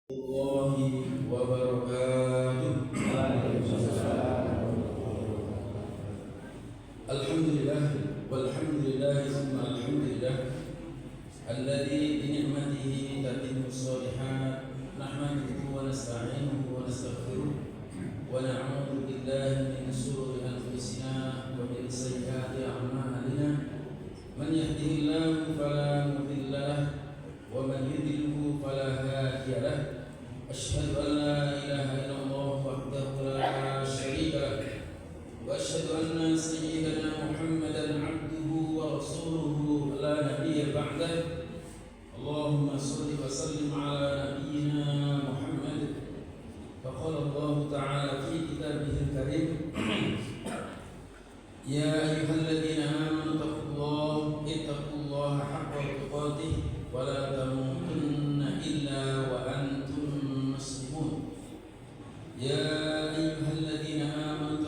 Warahmatullahi wabarakatuh. Alhamdulillah walhamdulillah summa alhamdulillah alladzi bi ni'matihi tatimmu shalihat nahmaduhu wa nasta'inuhu wa nastaghfiruh wa na'udzu billahi min shururi anfusina wa min sayyiati a'malina man yahdihillahu fala mudilla lahu wa man yudlilhu fala hadiya lahu. أشهد أن لا إله إلا الله وحده لا شريك له وأشهد أن سيدنا محمدا عبده ورسوله لا نبي بعده. اللهم صل وسلم على نبينا محمد. فقال الله تعالى في كتابه الكريم يا أيها الذين آمنوا اتقوا الله حق تقاته ولا تموتن إلا وأنتم مسلمون. يا أيها الذين آمنوا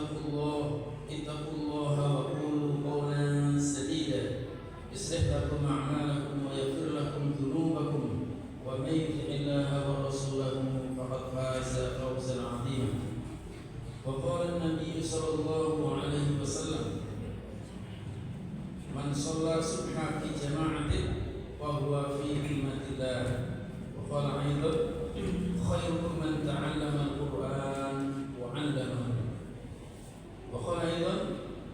اتقوا الله وقولوا قولا سديدا يصلح لكم أعمالكم ويغفر لكم ذنوبكم ومن يطع الله ورسوله فقد فاز فوزا عظيما. وقال النبي صلى الله عليه وسلم من صلى الصبح في جماعة وهو في ذمة الله. وقال أيضا خيركم من تعلم القرآن وعلمه. وقال أيضا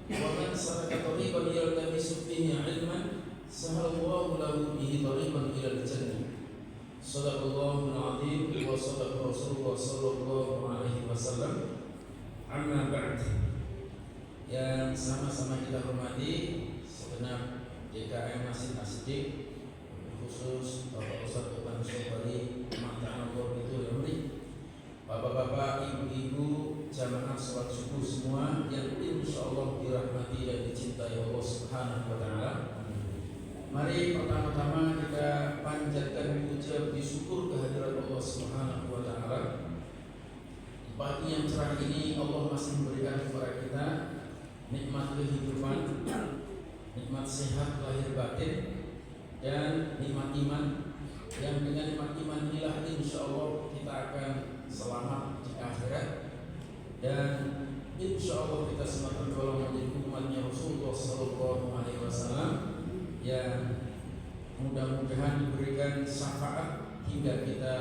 ومن سلك طريقا يلتمس فيه علما سهل الله له به طريقا إلى الجنة. صدق الله العظيم وصدق رسوله صلى الله عليه وسلم. Amma ba'd, yang sama-sama kita hormati segenap DKM Masjid Asyidik, khusus Bapak Ustaz Tuhan Sobari Ma'ta'an Allah itu yang beri, bapak-bapak, ibu-ibu, jamaah sholat subuh semua yang insya Allah dirahmati dan dicintai Allah Subhanahu wa Ta'ala. Mari pertama-tama kita panjatkan puja puji syukur kehadirat Allah Subhanahu wa Ta'ala. Pagi yang cerah ini Allah masih memberikan kepada kita nikmat kehidupan, nikmat sehat lahir batin, dan nikmat iman. Yang dengan nikmat iman inilah insya Allah kita akan selamat di akhirat, dan insya Allah kita semua tergolong menjadi umatnya Rasulullah Sallallahu Alaihi Wasallam yang mudah-mudahan diberikan syafaat hingga kita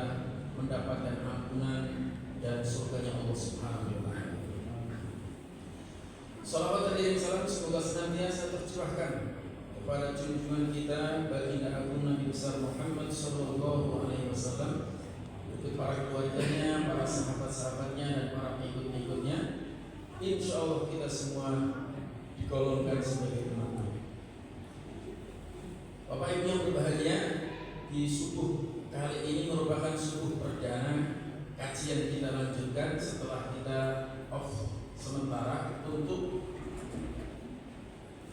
mendapatkan ampunan dan surganya Allah Subhanahu wa Ta'ala. Salawat dan salam semoga senantiasa tercurahkan kepada junjungan kita baginda agung Nabi besar Muhammad sallallahu alaihi wasallam, untuk para keluarganya, para sahabat-sahabatnya, dan para pengikut-pengikutnya. Insya Allah kita semua digolongkan sebagai umatnya. Bapak Ibu yang berbahagia, di subuh kali ini merupakan subuh perdana kajian kita lanjutkan setelah kita off sementara untuk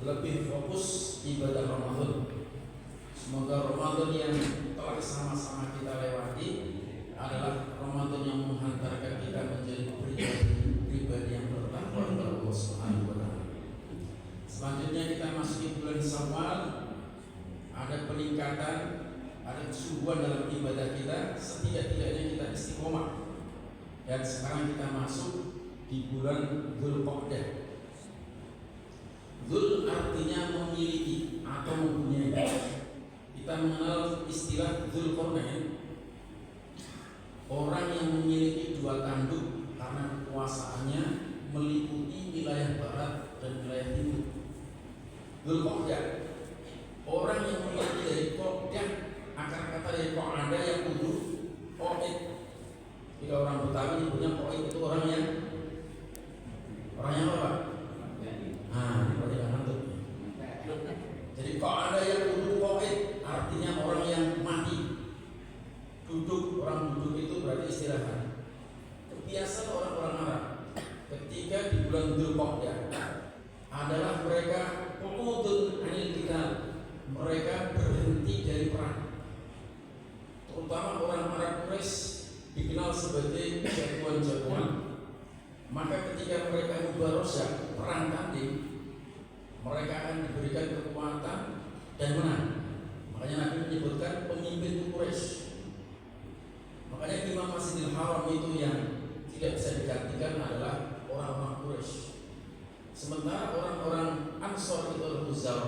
lebih fokus ibadah Ramadan. Semoga Ramadan yang telah sama-sama kita lewati adalah Ramadan yang menghantarkan kita menjadi pribadi yang bertakwa kepada Allah Subhanahu wa Ta'ala. Selanjutnya kita masuki bulan Syawal, ada peningkatan, ada kesubuhan dalam ibadah kita, setidak-tidaknya kita istiqomah. Dan sekarang kita masuk di bulan Dzulqa'dah. Dzul artinya memiliki atau mempunyai. Kita mengenal istilah Dzulqarnain, orang yang memiliki dua tanduk karena kekuasaannya meliputi wilayah barat dan wilayah timur. Dzulqa'dah, orang yang memiliki dari Qa'dah, akar kata dari Qa'ada yang kudu Qa'id. Jika orang Betawi punya Qa'id itu orang yang apa Pak? Berarti kan ngantuk. Jadi Qa'ada yang kudu Qa'id artinya orang yang mati. Duduk, orang duduk itu berarti istirahat. Kebiasaan orang-orang Arab ketika di bulan Dzulqa'dah adalah mereka qu'udun 'anil qital, mereka berhenti dari perang. Terutama orang Arab Quraisy dikenal sebagai jagoan-jagoan. Maka ketika mereka mubarosah, perang tanding, mereka akan diberikan kekuatan dan menang. Makanya Nabi menyebutkan pemimpin Quraisy. Makanya imam Masjidil Haram itu yang tidak bisa digantikan adalah orang-orang Quraisy. Sementara orang-orang Ansor itu adalah Huzar.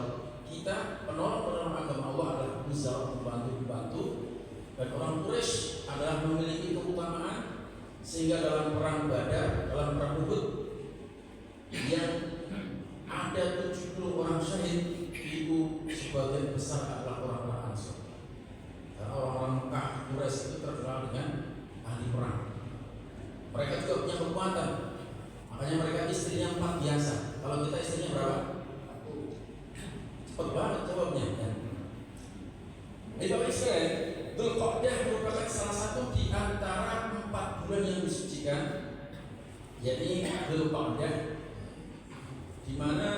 Kita penolong-penolong agama Allah adalah Huzar, pembantu-pembantu. Dan orang Quraisy adalah memiliki keutamaan sehingga dalam perang Badar, dalam perang Uhud yang ada 70 orang syahid, itu sebagian besar adalah orang-orang Ansor. Karena orang-orang Mekah Quraisy itu terkenal dengan ahli perang. Mereka juga punya kekuatan. Makanya mereka istrinya 4 biasa. Kalau kita istrinya berapa? Cepat banget jawabnya kan? Di Bapak Israel, Dzulqa'dah merupakan salah satu di antara 4 bulan yang disucikan, yakni Dzulqa'dah, di mana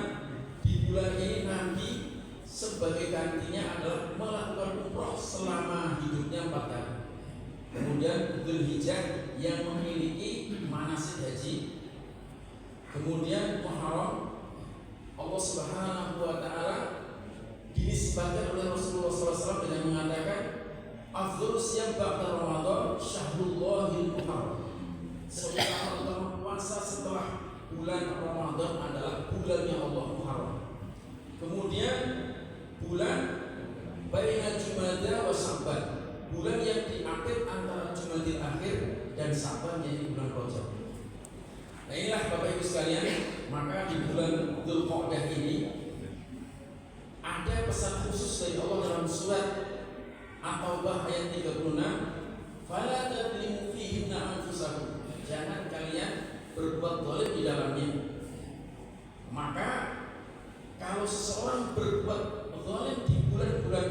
di bulan ini Nabi sebagai gantinya adalah melakukan umroh selama hidupnya 4 kali. Kemudian Dzulhijjah yang memiliki manasik haji. Kemudian Muharram, Allah Subhanahu wa taala dinisbatkan oleh Rasulullah SAW dengan mengatakan afdhalus siyam ba'da Ramadan syahrullahil muharram. Seorang utama puasa setelah bulan Ramadan adalah bulannya Allah Muharram. Kemudian bulan baina Jumada wa Sya'ban, bulan yang di akhir antara Jumadil akhir dan Sya'ban, yaitu bulan Rajab. Nah inilah Bapak Ibu sekalian, maka di bulan Dzulqa'dah ini ada pesan khusus dari Allah dalam surat At-Taubah ayat 36, "Fala tadlimu fihinna anfusakum." Jangan kalian berbuat zalim di dalamnya. Maka kalau seseorang berbuat zalim di bulan-bulan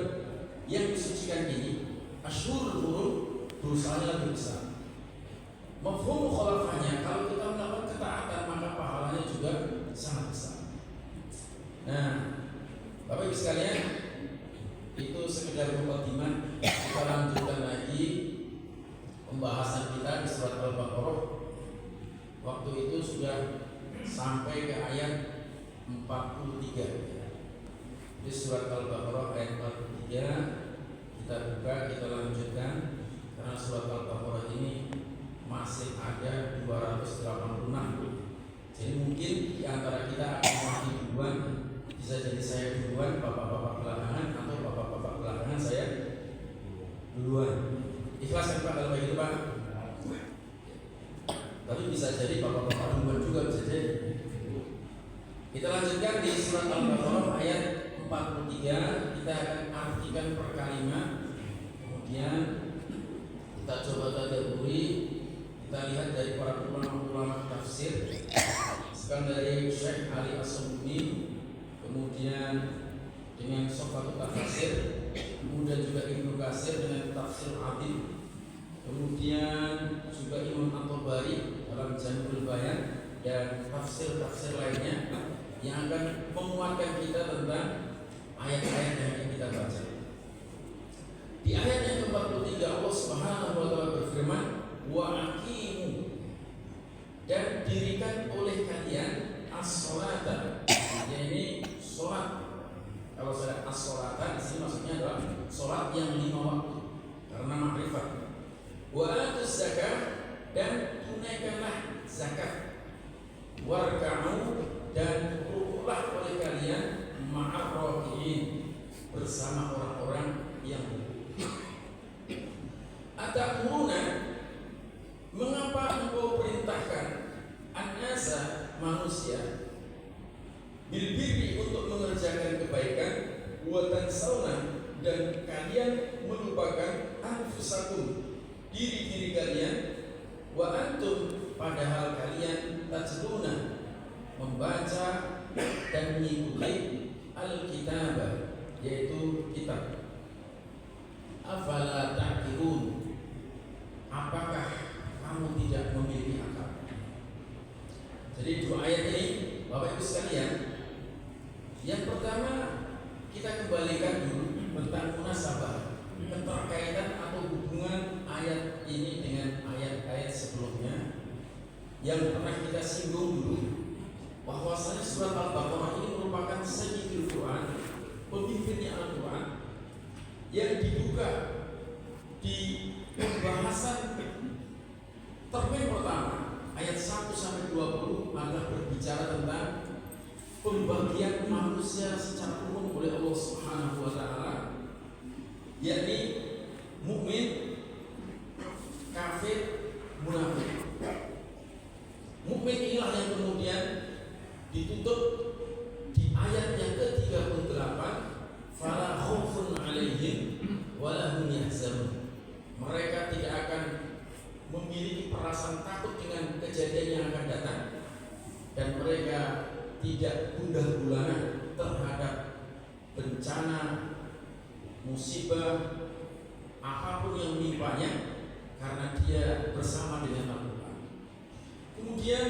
yang disucikan ini, Asyhurul Hurum, dosanya lebih besar. Mafhum mukhalafahnya, kalau kita melakukan ketaatan maka pahalanya juga sangat besar. Nah, Bapak Ibu sekalian, itu sekedar mukadimah. Kita lanjutkan lagi pembahasan kita di surat Al-Baqarah. Waktu itu sudah sampai ke ayat 43. Di surat Al-Baqarah ayat 43 kita buka, kita lanjutkan karena surat Al-Baqarah ini masih ada 286. Jadi mungkin di antara kita akan mati duluan, bisa jadi saya duluan, bapak-bapak belakangan, atau bapak-bapak belakangan saya duluan. Ikhlas kan Pak kalau begitu Pak? Tapi bisa jadi bapak-bapak duluan juga bisa jadi. Kita lanjutkan di surat Al-Baqarah ayat 43. Kita akan artikan per kalimat, kemudian kita coba tadabburi. Kita lihat dari para ulama tafsir, sekarang dari Syekh Ali As-Sumuni, kemudian dengan Sofatul Tafsir, kemudian juga Ibnu Katsir dengan Tafsir Adil, kemudian juga Imam At-Tabari dalam Jami'ul Bayan, dan tafsir-tafsir lainnya yang akan menguatkan kita tentang ayat-ayat yang kita baca. Di ayat yang ke-43 Allah Subhanahu wa taala berfirman, wa aqimu, dan dirikan oleh kalian as-sholata, yakni sholat. Kalau saya as-sholata di sini maksudnya adalah sholat yang 5 waktu karena makrifat. Wa atuz zakat, dan tunaikanlah zakat. Warka'u, dan rukuklah oleh kalian ma'ar raki'in, bersama orang-orang yang atamuruna, mengapa engkau perintahkan an-nasa, manusia, bil birri, untuk mengerjakan kebaikan, wa tansawna, dan kalian melupakan anfusakum, diri-diri kalian, wa antum, padahal kalian tatluna, membaca dan mengikuti al-kitabah, yaitu kitab. Afala ta'qilun, apakah kamu tidak memiliki akal? Jadi dua ayat ini Bapak Ibu sekalian, yang pertama kita kembalikan dulu tentang munasabah, keterkaitan atau hubungan ayat ini dengan ayat-ayat sebelumnya yang pernah kita singgung dulu, bahwasanya surat Al-Baqarah ini merupakan sayyidul Quran, pemimpinnya Al-Quran, yang dibuka di pembahasan Termen pertama ayat 1 sampai 20 adalah berbicara tentang pembagian manusia secara umum oleh Allah Subhanahu wa taala, yakni mukmin, kafir, munafik. Mukmin inilah yang kemudian ditutup di ayat yang ke-38, fala khaufun 'alaihim wala hum yahzanun. Mereka tidak akan memiliki perasaan takut dengan kejadian yang akan datang, dan mereka tidak gundah gulana terhadap bencana, musibah, apapun yang menimpanya, karena dia bersama dengan Al-Quran. Kemudian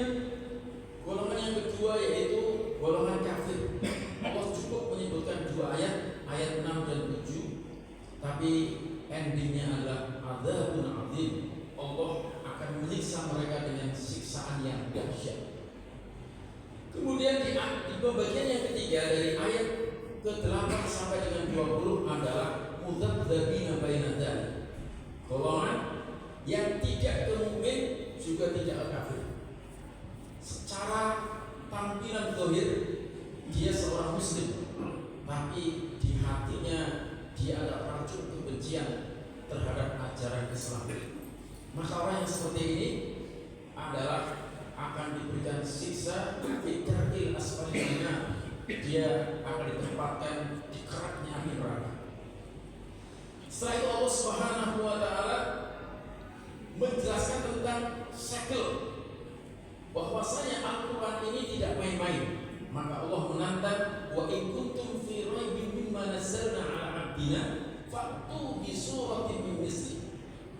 golongan yang kedua yaitu golongan kafir. Allah cukup menyebutkan dua ayat, ayat 6 dan 7, tapi endingnya adalah adzabun adzim. Allah akan menyiksa mereka dengan siksaan yang dahsyat. Kemudian di pembagian yang ketiga dari ayat ke-8 sampai dengan 20 adalah mudzabdzabina baina dzalik. Golongan yang tidak mukmin juga tidak kafir. Secara tampilan zahir dia seorang muslim, tapi di hatinya dia ada racun kebencian terhadap ajaran Islam. Maka orang yang seperti ini adalah akan diberikan siksa fitril asfalina. Dia akan ditempatkan di keraknya api neraka. Setelah itu Allah Subhanahu wa taala menjelaskan tentang segel, bahwasanya Al-Quran ini tidak main-main. Maka Allah menantang, wa in kuntum fi raibin mimma nazzalna 'ala 'abdina fa'tu bi suratin min misli.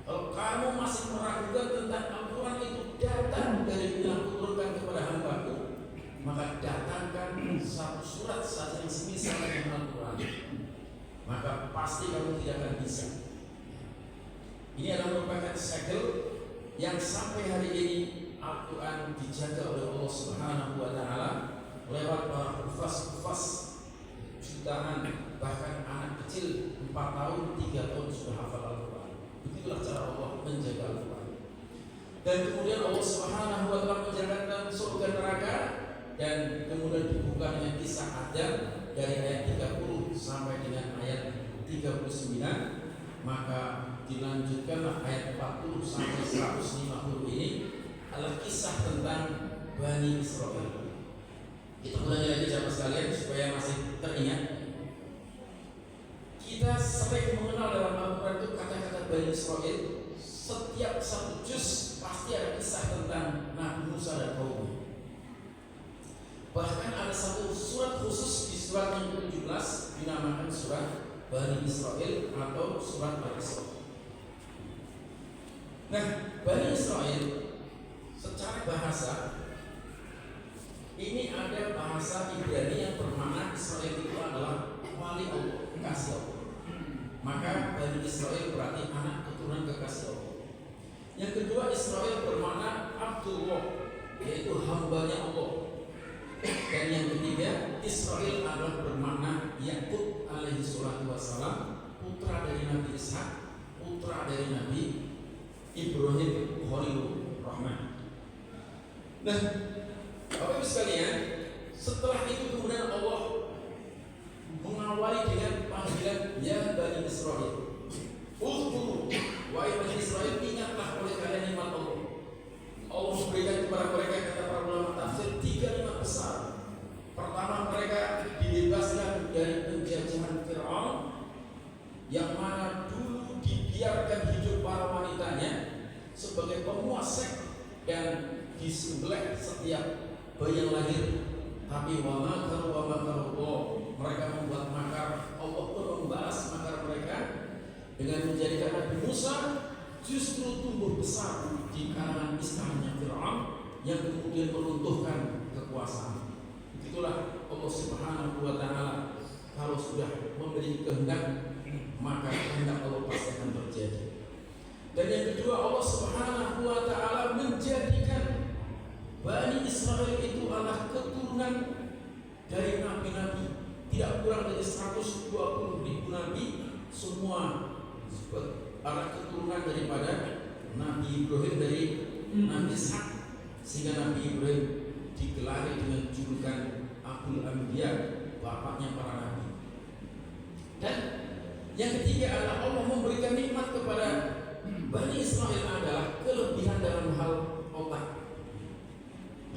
Kalau kamu masih meragukan tentang Al-Quran itu datang dari yang turunkan kepada hamba-Ku, maka datangkan satu surat saja yang semisal dengan Al-Quran, maka pasti kamu tidak akan bisa. Ini adalah merupakan segel yang sampai hari ini Al-Quran dijaga oleh Allah Subhanahu wa taala lewat para hufaz jutaan, bahkan anak kecil 4 tahun, 3 tahun sudah hafal Al-Quran. Begitulah cara Allah menjaga Al-Quran. Dan kemudian Allah Subhanahu wa taala menjalankan surga neraka, dan kemudian dibuka dengan kisah Adam dari ayat 30 sampai dengan ayat 39. Maka dilanjutkanlah ayat 40 sampai 150 ini adalah kisah tentang Bani Israel. Kita ulangi lagi jamaah sekalian supaya masih teringat. Kita sering mengenal dalam Al-Quran itu kata-kata Bani Israel. Setiap satu juz pasti ada kisah tentang Nabi Musa dan kaumnya. Bahkan ada satu surat khusus di surat yang ke-17 dinamakan surat Bani Israel atau surat Al-Isra. Nah, Bani Israel secara bahasa ini ada bahasa Ibrani yang bermakna Israel itu adalah wali Allah, kekasih Allah. Maka Bani Israel berarti anak keturunan kekasih Allah. Yang kedua, Israel bermakna Abdullah, yaitu hambanya Allah. Dan yang ketiga, Israel adalah bermakna Yakub alaihi salatu wassalam, putra dari Nabi Ishak, putra dari Nabi Ibrahim Khalilur Rahman. Nah, Bapak Ibu sekalian, setelah itu kemudian Allah mengawali dengan panggilan ya Bani Israel. Uzkuru, wahai Bani Israel, ingatlah oleh kalian nikmat Allah. Allah memberikan kepada mereka, kata para ulama tafsir, 3 nikmat besar. Pertama, mereka dibebaskan dari penjajahan Fir'aun, yang mana dulu dibiarkan hidup para wanitanya sebagai pemuas seks dan disembelih setiap bayi yang lahir. Tapi wa makaru Allah, mereka membuat makar, Allah pun membalas makar mereka dengan menjadikan Nabi Musa justru tumbuh besar di kalangan istananya Fir'aun yang kemudian meruntuhkan kekuasaan. Begitulah Allah Subhanahu wa taala, kalau sudah memiliki kehendak, maka kehendak Allah pasti akan terjadi. Dan yang kedua, Allah Subhanahu wa taala menjadikan Bani Israel itu adalah keturunan dari nabi-nabi, tidak kurang dari 120.000 nabi, semua adalah keturunan daripada Nabi Ibrahim dari Nabi Ishak, sehingga Nabi Ibrahim digelari dengan julukan Abul Anbiya, bapaknya para nabi. Dan yang ketiga adalah Allah memberikan nikmat kepada Bani Israel adalah kelebihan dalam hal otak,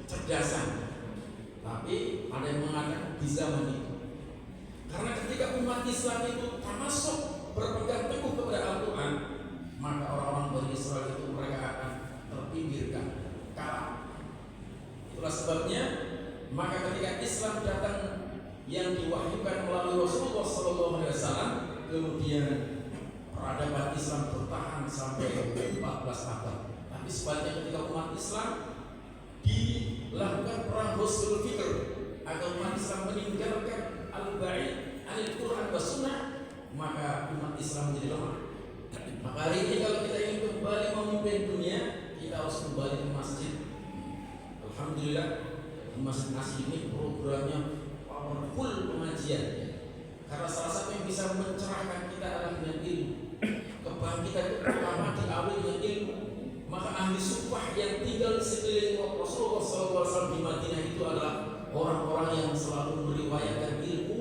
kecerdasan. Tapi ada yang mengatakan di zaman itu, karena ketika umat Islam itu termasuk berpegang teguh kepada Al-Quran, maka orang-orang Bani Israel itu mereka akan terpinggirkan, kalah. Itulah sebabnya maka ketika Islam datang yang diwahyukan melalui Rasulullah SAW, kemudian peradaban Islam bertahan sampai 14 abad. Tapi sebaliknya ketika umat Islam dilakukan perang Husnul Fikr agar umat Islam meninggalkan al-ba'id anil Quran wa Sunnah, maka umat Islam menjadi lemah. Maka hari ini kalau kita ingin kembali memimpin dunia, kita harus kembali ke masjid. Alhamdulillah di Masjid Asy ini programnya powerful pengajian ya. Karena salah satu yang bisa mencerahkan kita adalah dengan ilmu. Kebangkitan pertama diawali dengan ilmu. Maka ahli sufah yang tinggal di sekeliling Rasulullah SAW di Madinah itu adalah orang-orang yang selalu meriwayatkan ilmu,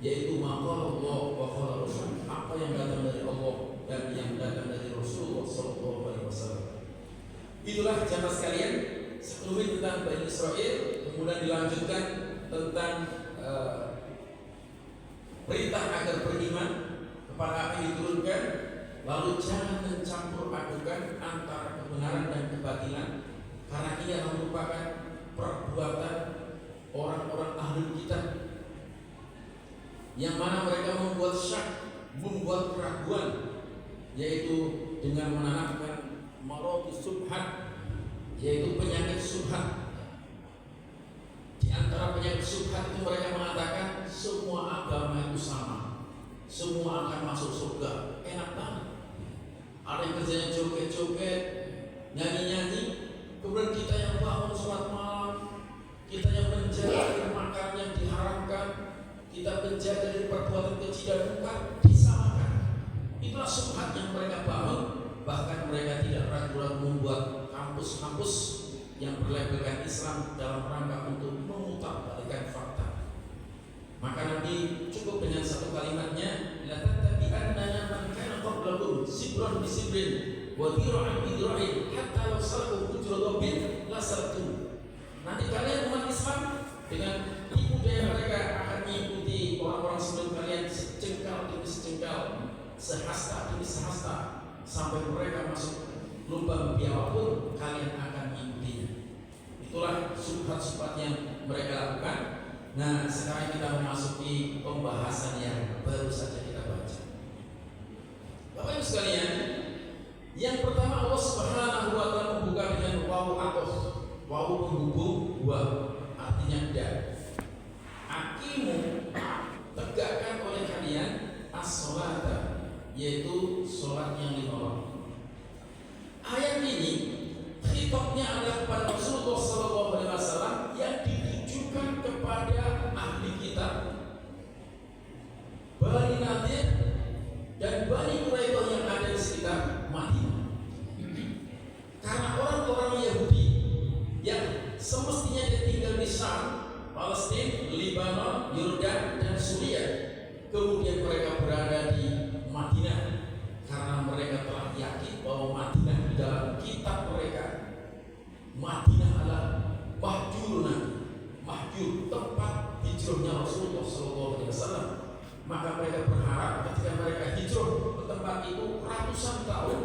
yaitu maqala Allah wa qala Rasul, apa yang datang dari Allah dan yang datang dari Rasulullah SAW. Itulah jamaah sekalian sekelumit tentang Bani Israel. Kemudian dilanjutkan tentang perintah agar beriman kepada apa yang diturunkan, lalu jangan mencampur adukan antara kebenaran dan kebatilan, karena ini akan merupakan perbuatan orang-orang ahlul kitab yang mana mereka membuat syak, membuat keraguan, yaitu dengan menanamkan maradus subhat, yaitu penyakit subhat. Di antara penyakit subhat itu mereka mengatakan semua agama itu sama, semua akan masuk surga. Enak banget. Ada yang kerjanya joget-joget, nyanyi-nyanyi, kemudian kita yang bangun sholat malam, kita yang menjaga makan yang diharamkan, kita menjaga dari perbuatan keji dan munkar, disamakan. Itulah subhat yang mereka bangun. Bahkan mereka tidak ragu-ragu membuat kampus-kampus yang berlabelkan Islam dalam rangka untuk memutarbalikkan fakta. Maka Nabi cukup dengan satu kalimatnya, la tattabi'anna man kana qablakum sibran bi sibrin wa dir'an bi dir'in hatta law salaku hujratin la salatu. Nanti kalian umat Islam dengan tipu daya mereka akan mengikuti orang-orang sebelum kalian sejengkal demi sejengkal, sehasta demi sehasta, sampai mereka masuk lubang biawak pun kalian akan mengikutinya. Itulah subhat-subhat yang mereka lakukan. Nah, sekarang kita memasuki pembahasan yang baru saja kita baca. Bapak Ibu sekalian, yang pertama Allah Subhanahu wa taala membuka dengan wawu atof, wawu penghubung wa, artinya dan. Aqimu, tegakkan oleh kalian as-sholata, yaitu sholat yang 5 waktu. Ayat ini khitabnya adalah kepada Rasulullah SAW yang ditujukan kepada ahli kitab, Bani Nadir dan Bani Quraidah yang ada di sekitar Madinah. Karena orang-orang Yahudi yang semestinya dia tinggal di Syam, Palestina, Lebanon, Yordan dan Suriah, kemudian mereka berada di Madinah karena mereka telah yakin bahwa Madinah di dalam kitab mereka, Madinah adalah mahjurun, mahjur, tempat hijrahnya Rasulullah SAW. Maka mereka berharap ketika mereka hijrah ke tempat itu ratusan tahun,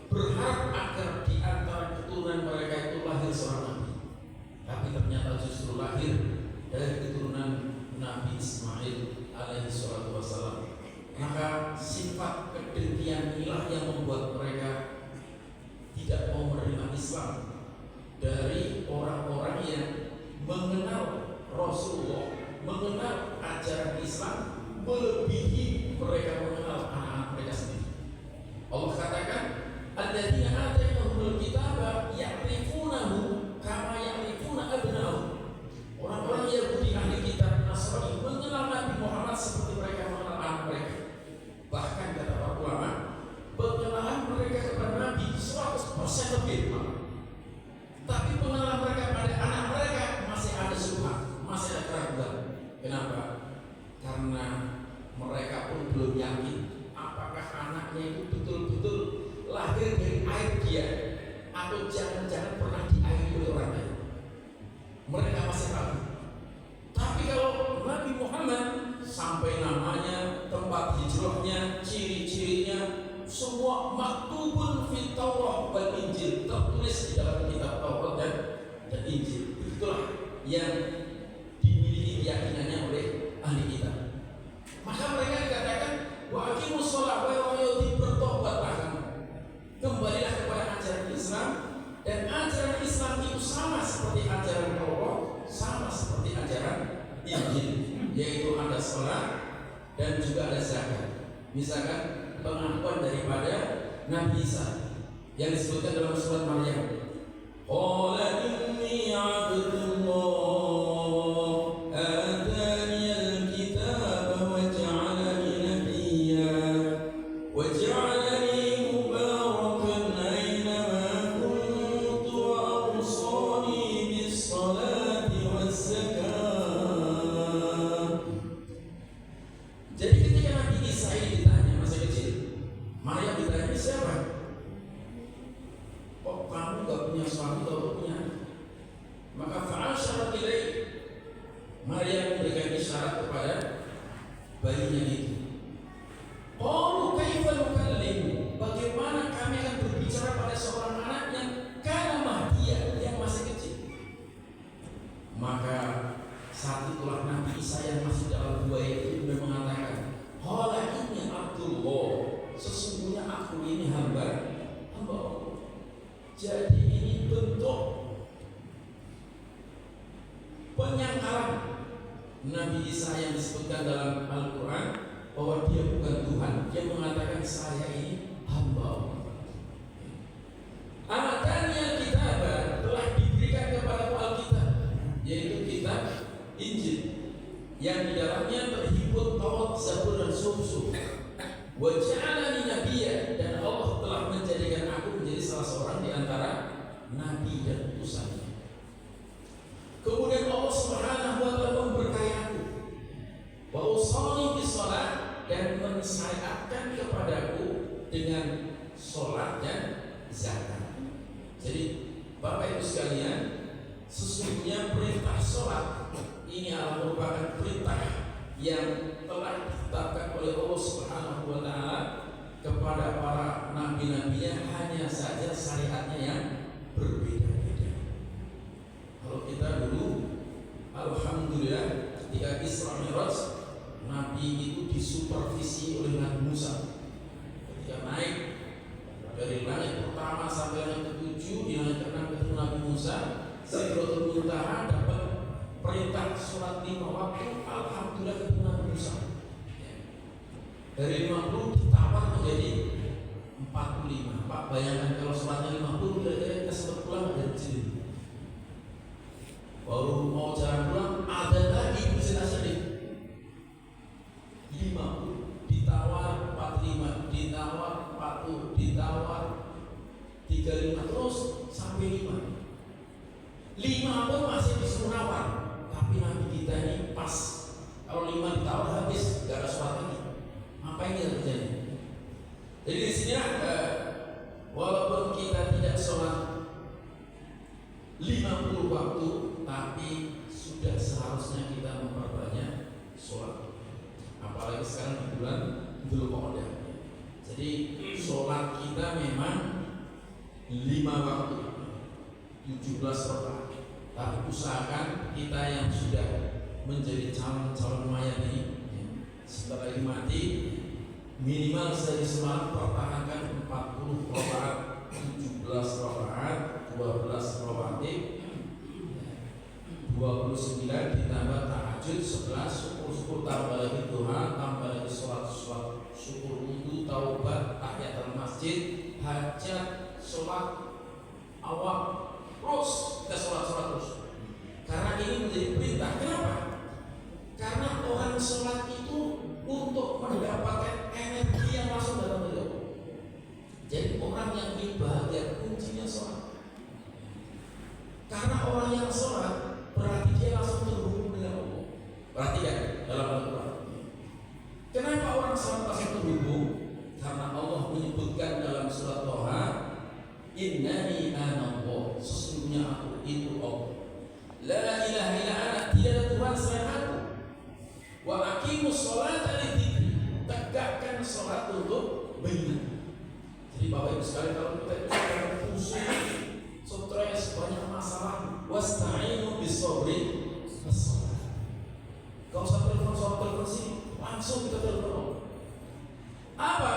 berharap agar di antara keturunan mereka itu lahir seorang nabi. Tapi ternyata justru lahir dari keturunan Nabi Ismail alaihi salatu wassalam. Maka sifat kedengkian inilah yang membuat mereka tidak mau menerima Islam dari orang-orang yang mengenal Rasulullah, mengenal ajaran Islam melebihi mereka mengenal anak-anak mereka sendiri. Allah katakan, alladzina atainahumul kitaba ya'rifunahu kama ya'rifuna abna'ahum. Orang-orang Yahudi ahli kitab Nasrani mengenal Nabi Muhammad seperti mereka mengenal anak mereka. Bahkan kata para ulama, pengenalan mereka kepada Nabi 100% lebih. Tapi pengenalan mereka pada anak mereka masih ada syubhat, masih ada keraguan. Kenapa? Karena mereka pun belum yakin apakah anaknya itu betul-betul lahir dari air dia atau jangan-jangan pernah diairi oleh orang lain. Mereka masih ragu. Tapi kalau Nabi Muhammad sampai namanya, tempat hijrahnya, ciri-cirinya, semua maktubun fi Taurat wal Injil, tertulis di dalam kitab Taurat dan Injil. Itulah yang dimiliki keyakinannya oleh ahli kitab. Maka mereka dikatakan wa aqimus shalah wa yuti, bertobatlah kamu, kembalilah kepada ajaran Islam. Dan ajaran Islam itu sama seperti ajaran Taurat, sama seperti ajaran Injil, yaitu ada salat dan juga ada zakat. Misalkan pengakuan daripada Nabi Isa yang disebutkan dalam surat Maryam, qala inni abdullah atani alkitab wa ja'alani nabiyya wa ja'alani mubarakan aina ma kuntu wa awsani bis salati waz zakat. Jadi ketika Nabi Isa ini ditanya masa kecil, Maryam ditanya, siapa? Kok kamu gak punya suami, gak punya? Maka fa'asyara ilaih, Maryam memberikan isyarat kepada bayinya itu. Qalu kaifa nukallim, bagaimana kami akan berbicara pada seorang anak yang kana mahdiya, yang masih kecil? Maka saat itulah Nabi Isa yang masih dalam buaya itu mengatakan, qala inni abdullah, sesungguhnya aku ini hamba Allah. Jadi ini bentuk penyangkalan Nabi Isa yang disebutkan dalam Al-Quran bahwa dia bukan Tuhan. Dia mengatakan saya ini hamba Allah. Atani al-kitab, telah diberikan kepada Alkitab, yaitu kitab Injil, yang di dalamnya terhimpun Taurat, Zabur dan Suhuf. Wa ja'alani nabiyya, dan Allah telah menjadikan aku menjadi salah seorang di antara nabi dan utusannya. Kemudian Allah Subhanahu wa taala memberkahi aku. Wa usani bis shalah, dan mensyariatkan kepadaku dengan salat dan zakat. Jadi Bapak Ibu sekalian, sesungguhnya perintah salat ini adalah merupakan perintah yang telah ditetapkan oleh Allah Subhanahu wa taala kepada para nabi-nabinya, hanya saja syariatnya yang berbeda-beda. Kalau kita dulu, alhamdulillah, ketika Isra Mi'raj, Nabi itu disupervisi oleh Nabi Musa. Ketika naik dari langit pertama sampai langit ke-7, di langit ke-6 ketemu Nabi Musa, Sidratul Muntaha dapat perintah sholat 5 waktu, alhamdulillah ketemu Nabi Musa. Dari 50 ditawar menjadi 45. Pak, bayangkan kalau sholatnya 50, kira-kira kita sempat pulang dari sini. Baru mau jalan pulang, ada lagi mesin asli 50, ditawar 45, ditawar 40, ditawar 35, terus sampai 5 pun masih disuruh nawar. Tapi Nabi kita ini pas, kalau 5 ditawar habis, gak ada sholat lagi. Apa yang terjadi? Jadi di sini walaupun kita tidak sholat 50 waktu, tapi sudah seharusnya kita memperbanyak sholat. Apalagi sekarang di bulan Dzulqa'dah. Jadi sholat kita memang 5 waktu, 17 rakaat. Tapi usahakan kita yang sudah menjadi calon mayat ini, setelah lagi mati, minimal sehari semalam pertahankan 40 rakaat, 17 rakaat, 12 rawatib, 29 ditambah tahajud, 11 syukur tambah lagi doa, tambah lagi sholat syukur wudu, taubat, tahiyatul masjid, hajat, sholat awal, terus kita sholat terus. Karena ini menjadi perintah. Kenapa? Karena orang sholat itu untuk mendapatkan energi yang masuk dalam beliau. Jadi orang yang ingin bahagia kuncinya sholat. Karena orang yang sholat berarti dia langsung terhubung dengan Allah. Perhatikan dalam Al-Quran. Kenapa orang sholat langsung terhubung? Karena Allah menyebutkan dalam surat Toha, Innani anallah, sesungguhnya aku itu Allah. La ilaha illa ana, tidak ada Tuhan selain aku. Wa aqimus sholata lidzikri, tegakkan sholat untuk mengingat. Jadi Bapak Ibu sekalian, kalau kita itu pusing, stres, banyak masalah, wasta'inu bis-sabri was-shalah. Kalau usah telepon sih, langsung kita telepon. Apa?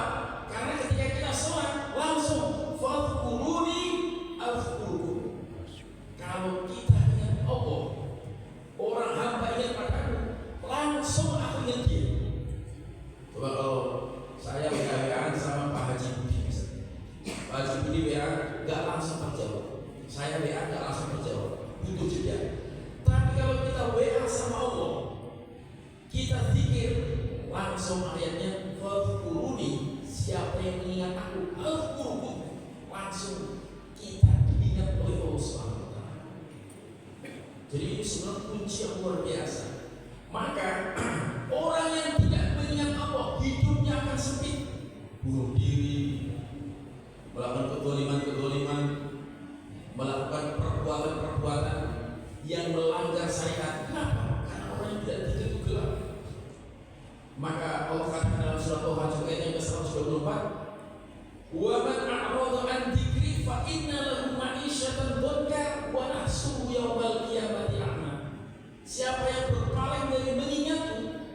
Karena ketika kita sholat langsung fadhkuruni azkurkum. Kalau kita ingat Allah, orang hamba ingat padaku, langsung aku ingat dia. Coba kalau saya WA-an sama Pak Haji Budi, Pak Haji Budi WA nggak langsung terjawab, saya WA nggak langsung terjawab, butuh jeda. Tapi kalau kita WA sama Allah, kita zikir, langsung ayatnya fadhkuruni, siapa yang mengingat aku azkurkum, langsung kita diingat oleh Allah Subhanahu wa taala. Jadi ini sebenarnya kunci yang luar biasa. Maka orang yang tidak mengingat Allah, hidupnya akan sempit, bunuh diri, melakukan kedoliman, melakukan perbuatan yang melanggar syariat. Kenapa? Karena orang yang tidak zikir itu gelap. Maka Allah katakan dalam surat Toha ayat yang ke-124, wa man a'rada an dzikri fa inna lahu ma'isyatan dhanka wa nahsuhu yaumal qiyamati a'ma. Siapa yang berpaling dari mengingatku,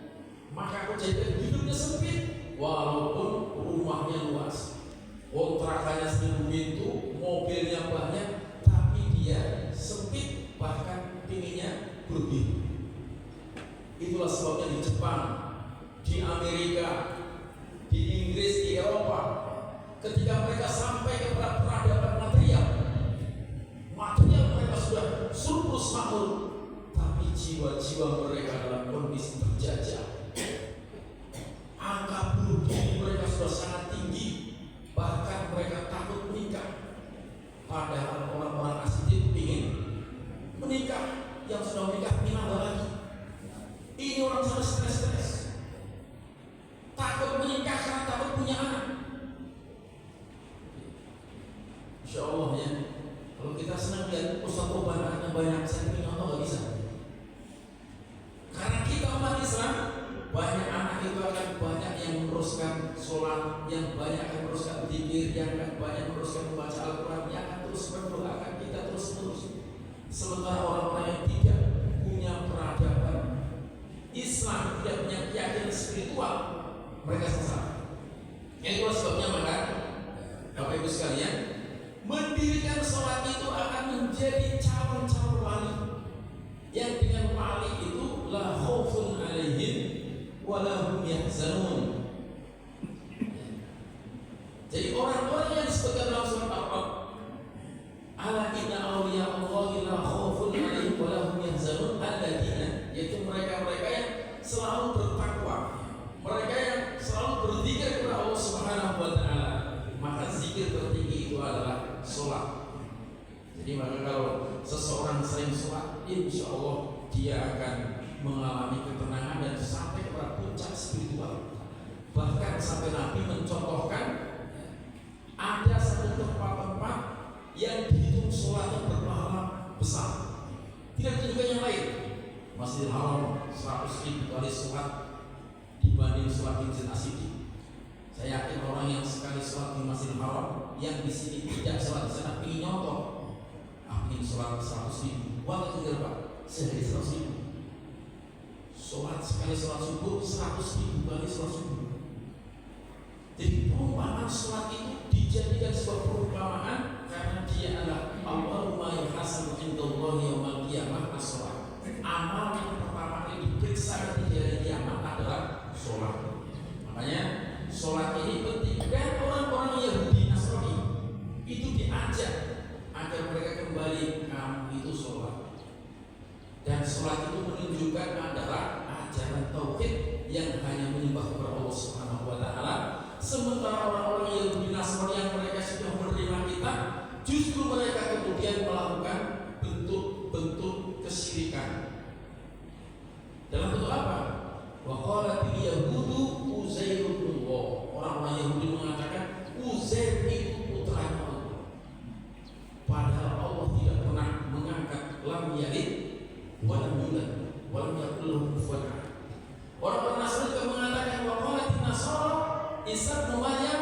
maka aku jadikan hidupnya sempit, walaupun rumahnya luas, kontrakannya 1000 pintu, mobilnya banyak, tapi dia sempit, bahkan pinginnya berlebih. Itulah sebabnya di Jepang, di Amerika, di Inggris, di Eropa, ketika mereka sampai kepada peradaban material mereka sudah surplus makmur, tapi jiwa-jiwa mereka dalam kondisi terjajah. Angka bunuh diri mereka sudah sangat tinggi, bahkan mereka takut menikah. Padahal orang-orang asli ingin menikah, yang sudah menikah ingin nambah lagi. Ini orang sangat stres, takut menikah karena takut punya anak. Insya Allah ya, kalau kita senang lihat ustaz anaknya banyak, saya punya anak nggak bisa. Karena kita umat Islam, banyak anak itu akan banyak yang meneruskan sholat, yang banyak akan meneruskan zikir, yang akan banyak meneruskan membaca Al-Quran, yang akan terus mendoakan kita terus-menerus. Sementara orang-orang yang tidak punya peradaban Islam, tidak punya keyakinan spiritual, mereka sesat. Itulah sebabnya maka Bapak Ibu sekalian, mendirikan sholat itu akan menjadi calon-calon wali, yang dengan wali itu la khaufun alaihim wa la hum yahzanun. Jadi orang-orang yang disebutkan dalam surat Al-Baqarah, ala inna awliya Allahi la khaufun alaihim wa la hum yahzanun, alladzina, yaitu mereka-mereka yang selalu bertakwa, mereka yang selalu berzikir kepada Allah Subhanahu wa taala. Maka zikir tertinggi itu adalah sholat. Jadi maka kalau seseorang sering sholat, insya Allah dia akan mengalami ketenangan dan sampai kepada puncak spiritual. Bahkan sampai Nabi mencontohkan ada satu tempat-tempat yang dihitung sholatnya berpahala besar, tidak ditunjukkan yang lain. Masjidil Haram 100.000 kali sholat dibanding sholat di Masjid Asyidi. Saya yakin orang yang sekali sholat di Masjidil Haram, yang di sini tidak sholat di sana, ingin nyontoh, ingin sholat 100.000, waktu itu berapa? Sehari 100.000. Sholat sekali sholat subuh 100.000 kali sholat subuh. Jadi perumpamaan sholat itu dijadikan sebuah perumpamaan karena dia adalah Allahumma yahasanu indallahi yaumal qiyamah as-sholat. Amal yang pertama kali diperiksa di hari kiamat adalah sholat. Makanya sholat ini penting. Dan orang-orang Yahudi Nasrani itu diajak agar mereka kembali, kamu itu sholat. Dan sholat itu menunjukkan adalah ajaran tauhid yang hanya menyembah kepada Allah Subhanahu wa taala. Sementara orang-orang Yahudi Nasrani yang mereka sudah menerima kitab, justru mereka kemudian melakukan bentuk lam yalid wa lam yulad wa lam yakul lahu kufuwan ahad. Orang-orang Nasrani juga mengatakan wa qalat an-nasara Isa bin Maryam,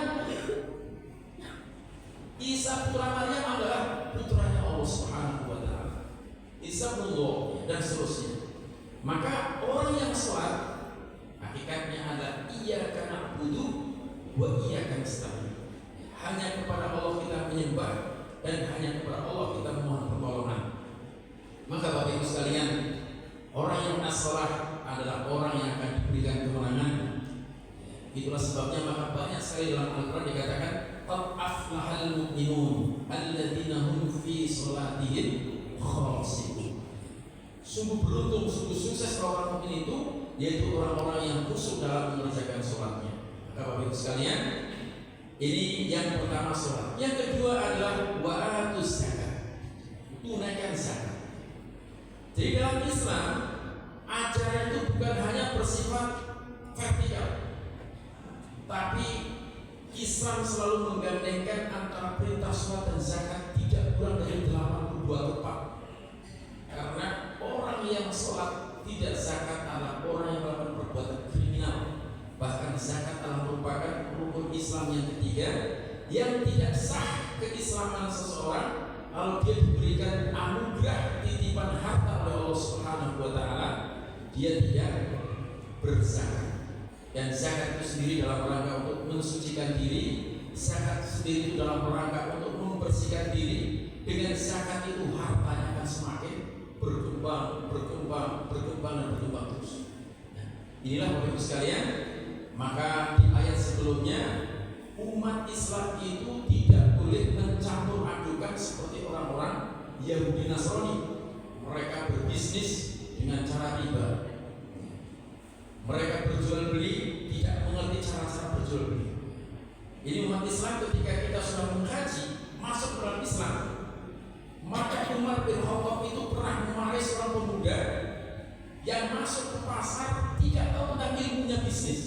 Isa putra Maryam adalah putranya Allah Subhanahu wa taala. Isa bin Allah dan seterusnya. Maka orang yang sholat hakikatnya adalah iyyaka na'budu wa iyyaka nasta'in. Hanya kepada Allah kita menyembah dan hanya kepada Allah kita memohon pertolongan. Maka Bapak Ibu sekalian, orang yang as-shalah adalah orang yang akan diberikan kemenangan. Itulah sebabnya maka banyak sekali dalam Al-Quran dikatakan qad aflahal mu'minun alladzina hum fi sholatihim khashi'un. Sungguh beruntung, sungguh sukses orang mukmin itu, yaitu orang-orang yang khusyuk dalam mengerjakan sholatnya. Maka Bapak Ibu sekalian, ini yang pertama sholat. Yang kedua adalah wa'atus zakat, tunaikan zakat. Jadi dalam Islam ajaran itu bukan hanya bersifat vertikal, tapi Islam selalu menggandengkan antara perintah sholat dan zakat tidak kurang dari 82 tepat. Karena orang yang sholat tidak zakat adalah orang yang melakukan perbuatan kriminal. Bahkan zakat adalah merupakan rukun Islam yang ketiga yang tidak sah keislaman seseorang kalau dia diberikan anugerah titipan harta oleh Allah Subhanahu wa taala, dia tidak berzakat. Dan zakat itu sendiri dalam rangka untuk mensucikan diri, zakat sendiri itu dalam rangka untuk membersihkan diri. Dengan zakat itu hartanya akan semakin berkembang dan berkembang terus. Nah, inilah Bapak Ibu sekalian, maka di ayat sebelumnya umat Islam itu tidak boleh mencampur adukan seperti orang-orang Yahudi Nasrani. Mereka berbisnis dengan cara riba. Mereka berjual beli tidak mengerti cara-cara berjual beli. Ini umat Islam ketika kita sudah mengkaji masuk dalam Islam, maka Umar bin Khattab itu pernah memarahi seorang pemuda yang masuk ke pasar tidak tahu tentang ilmunya bisnis.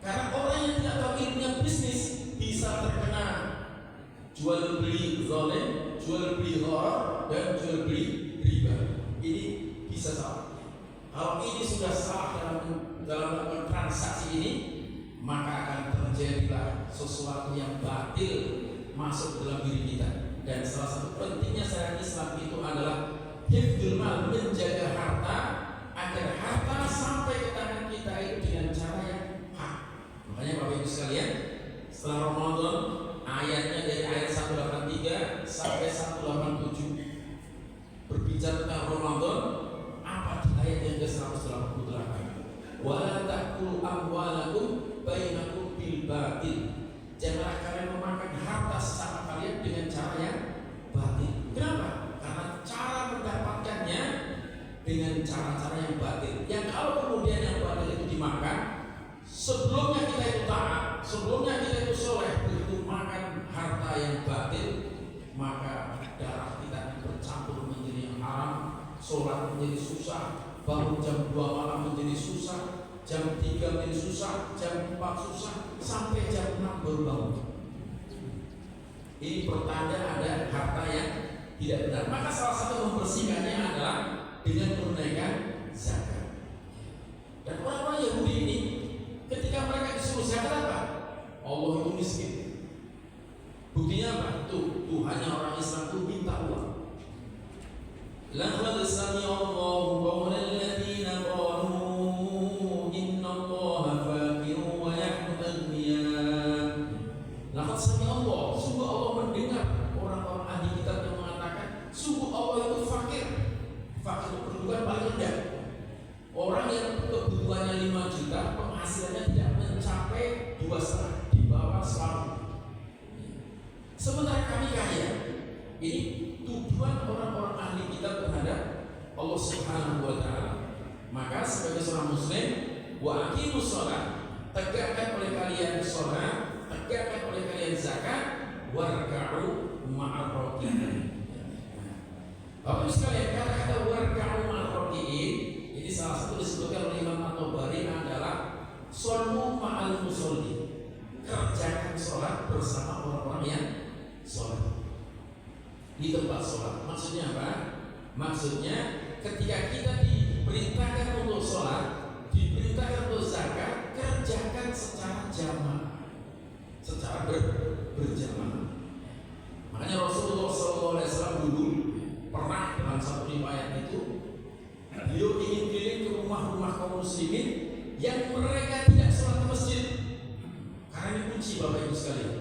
Karena orang yang tidak tahu ilmunya bisnis bisa terkena jual beli zalim, jual beli gharar, dan jual beli riba. Ini bisa salah. Kalau ini sudah salah dalam transaksi ini, maka akan terjadilah sesuatu yang batil masuk dalam diri kita. Dan salah satu pentingnya syariat Islam itu adalah hifdzul mal, menjaga harta agar harta sampai ke tangan kita itu dengan cara yang hak. Makanya Bapak Ibu sekalian, setelah Ramadan ayatnya dari ayat 183 sampai 187 berbicara tentang Ramadan. Apa di ayat yang ke-188? Wala ta'kulu amwalakum bainakum bil batil. Janganlah kalian memakan harta sesama kalian dengan cara yang batil. Kenapa? Karena cara mendapatkannya dengan cara-cara yang batil. Yang kalau kemudian yang batil itu dimakan, sebelumnya kita itu taat, sebelumnya kita itu soleh, begitu makan harta yang batil, maka darah kita bercampur menjadi yang haram. Sholat menjadi susah, bangun jam 2 malam menjadi susah, jam 3 menjadi susah, jam 4 susah, sampai jam 6 baru bangun. Ini pertanda ada harta yang tidak benar. Maka salah satu membersihkannya adalah dengan menunaikan zakat. Dan orang-orang Yahudi ini ketika mereka disuruh zakat apa? Allah itu miskin. Buktinya apa? Tuhannya orang Islam itu minta uang. Laqad sami'a Allahu qawla alladziina qalu inna Allaha faqirun wa nahnu aghniyaa. Laqad sami'a Allah, sungguh Allah mendengar orang-orang ahli kitab yang mengatakan sungguh Allah itu fakir. Fakir itu kedudukan paling rendah. Orang yang kebutuhannya 5 juta, penghasilannya tidak mencapai 2,5, di bawah 1. Sementara kami kaya. Ini tujuan orang-orang ahli kitab terhadap Allah Subhanahu wa taala. Maka sebagai seorang muslim, wa aqimus shalah, tegakkan oleh kalian shalat, tegakkan oleh kalian zakat, warka'u ma'ar raki'in. Bapak Ibu sekalian, kata-kata warka'u ma'ar raki'in ini salah satu disebutkan oleh Imam At-Tabari adalah shollu ma'al musolli, kerjakan sholat bersama orang-orang yang sholat di tempat sholat. Maksudnya apa? Maksudnya ketika kita diperintahkan untuk sholat, diperintahkan untuk zakat, kerjakan secara jamaah, secara berjamaah. Makanya Rasulullah SAW dulu pernah dalam satu riwayat itu, beliau ingin keliling ke rumah-rumah kaum muslimin yang mereka tidak sholat di masjid. Karena ini kunci Bapak Ibu sekalian.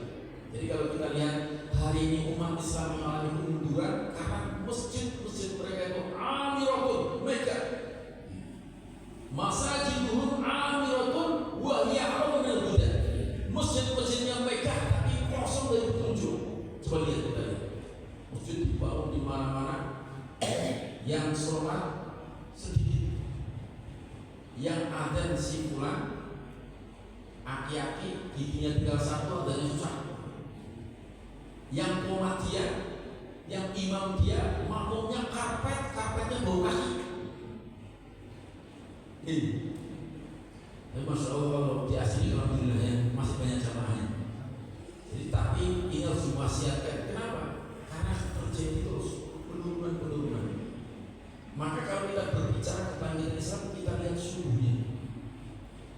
Jadi kalau kita lihat hari ini umat Islam mengalami kemunduran karena masjid-masjid mereka itu amiratun megah, masajiduhum amiratun wa hiya haramun minal huda. Masjid-masjidnya megah tapi kosong dari petunjuk. Coba lihat kita lihat. Masjid dibangun di mana-mana, yang sholat sedikit, yang adzan si fulan, aki-aki giginya tinggal satu, adanya susah. Yang komat dia, yang imam dia, makmumnya karpetnya bau kaki. Ini, masya Allah di asli alhamdulillah ya, masih banyak jamaahnya. Jadi tapi ini harus diwasiatkan. Kenapa? Karena terjadi terus penurunan. Maka kalau kita berbicara tentang Islam, kita lihat suhunya.